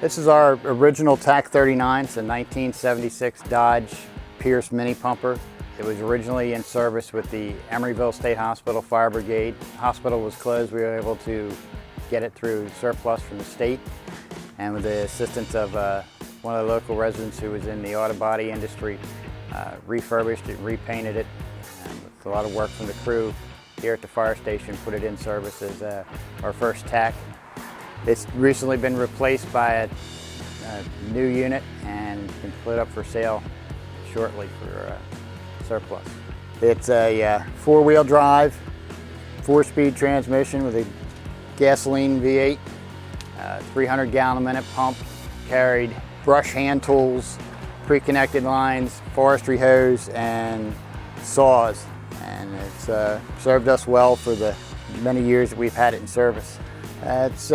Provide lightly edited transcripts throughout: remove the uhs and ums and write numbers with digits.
This is our original TAC 39. It's a 1976 Dodge Pierce mini pumper. It was originally in service with the Emeryville State Hospital Fire Brigade. The hospital was closed. We were able to get it through surplus from the state, and with the assistance of one of the local residents who was in the auto body industry, refurbished it, repainted it, and with a lot of work from the crew here at the fire station, put it in service as our first TAC. It's recently been replaced by a new unit and been put up for sale shortly for surplus. It's a four-wheel drive, 4-speed transmission with a gasoline V8, 300-gallon-a-minute pump, carried brush hand tools, pre-connected lines, forestry hose, and saws. And it's served us well for the many years that we've had it in service. It's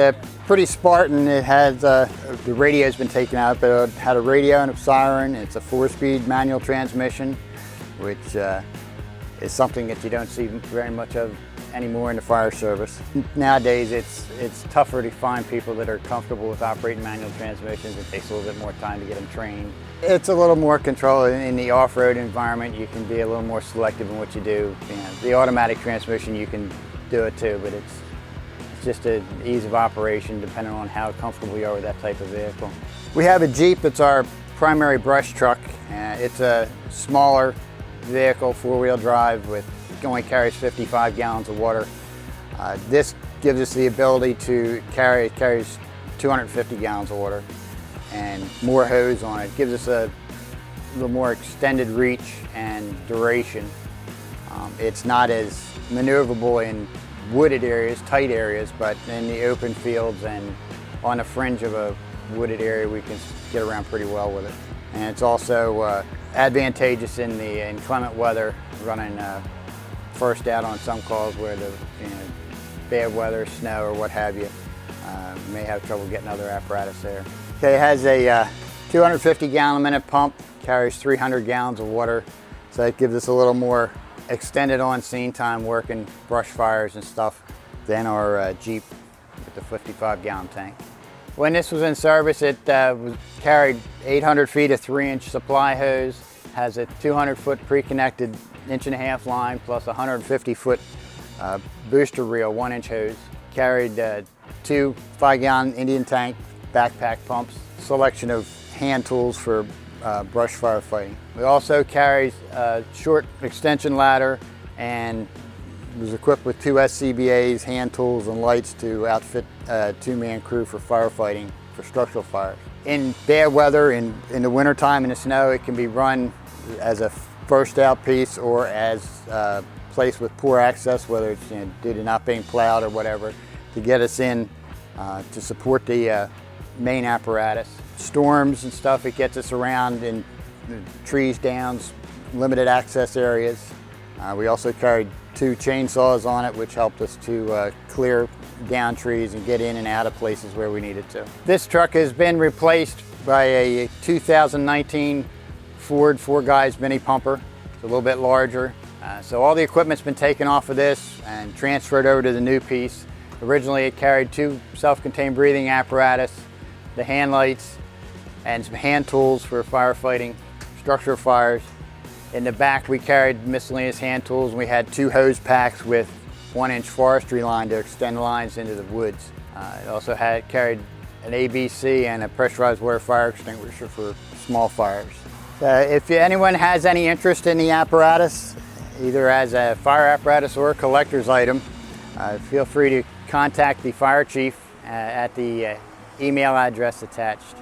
pretty Spartan. It has, the radio's been taken out, but it had a radio and a siren. It's a 4-speed manual transmission, which is something that you don't see very much of anymore in the fire service. Nowadays, it's tougher to find people that are comfortable with operating manual transmissions. It takes a little bit more time to get them trained. It's a little more control in the off-road environment. You can be a little more selective in what you do. You know, the automatic transmission, you can do it too, but it's just an ease of operation depending on how comfortable you are with that type of vehicle. We have a Jeep that's our primary brush truck. It's a smaller vehicle, 4-wheel drive, with only carries 55 gallons of water. This gives us the ability to carries 250 gallons of water and more hose on it. It gives us a little more extended reach and duration. It's not as maneuverable in wooded areas, tight areas, but in the open fields and on the fringe of a wooded area, we can get around pretty well with it. And it's also advantageous in the inclement weather, running first out on some calls where the bad weather, snow or what have you, may have trouble getting other apparatus there. Okay, it has a 250-gallon-a-minute pump, carries 300 gallons of water, so that gives us a little more extended on-scene time working brush fires and stuff than our Jeep with the 55-gallon tank. When this was in service, it carried 800 feet of 3-inch supply hose, has a 200-foot pre-connected 1.5-inch line plus a 150-foot booster reel 1-inch hose, carried 2 5-gallon Indian tank backpack pumps, selection of hand tools for brush firefighting. We also carried a short extension ladder and was equipped with 2 SCBAs, hand tools and lights to outfit a 2-man crew for firefighting for structural fires. In bad weather, in the wintertime in the snow, it can be run as a first out piece or as a place with poor access, whether it's due to not being plowed or whatever, to get us in to support the main apparatus. Storms and stuff, it gets us around in trees, downs, limited access areas. We also carried 2 chainsaws on it, which helped us to clear down trees and get in and out of places where we needed to. This truck has been replaced by a 2019 Ford 4-guys mini pumper. It's a little bit larger. So all the equipment's been taken off of this and transferred over to the new piece. Originally it carried 2 self-contained breathing apparatus, the hand lights, and some hand tools for firefighting, structural fires. In the back we carried miscellaneous hand tools, and we had 2 hose packs with 1-inch forestry line to extend lines into the woods. It also carried an ABC and a pressurized water fire extinguisher for small fires. If anyone has any interest in the apparatus, either as a fire apparatus or a collector's item, feel free to contact the fire chief at the email address attached.